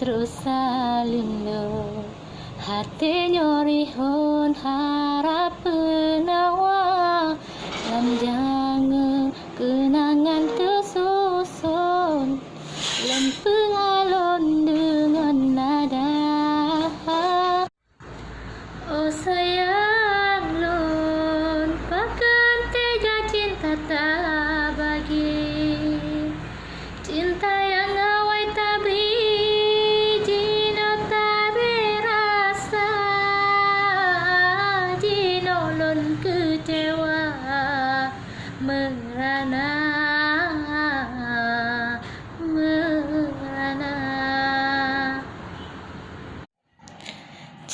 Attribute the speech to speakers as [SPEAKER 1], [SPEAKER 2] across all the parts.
[SPEAKER 1] terus salindo hati nyorihun harap penawa lan jangan kenangan tersusun lan pengalon dengan nada. Oh sayang lun pakan tega cinta tak bagi cinta yang awai tak beri jino tak berasa jino lun kecewa merana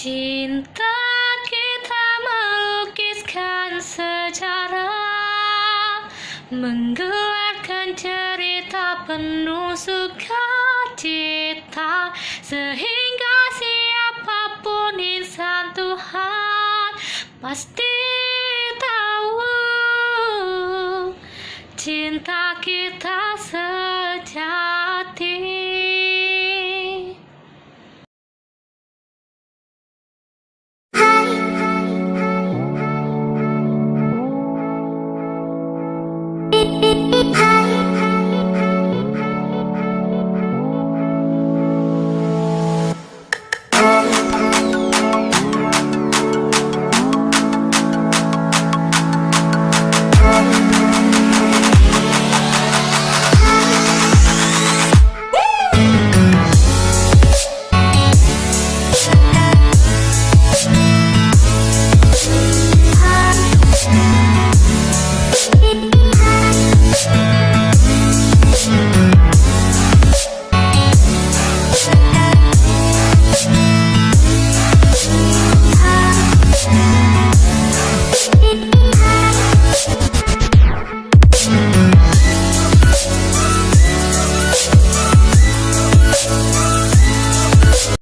[SPEAKER 1] cinta kita melukiskan sejarah menggelarkan cerita penuh sukacita sehingga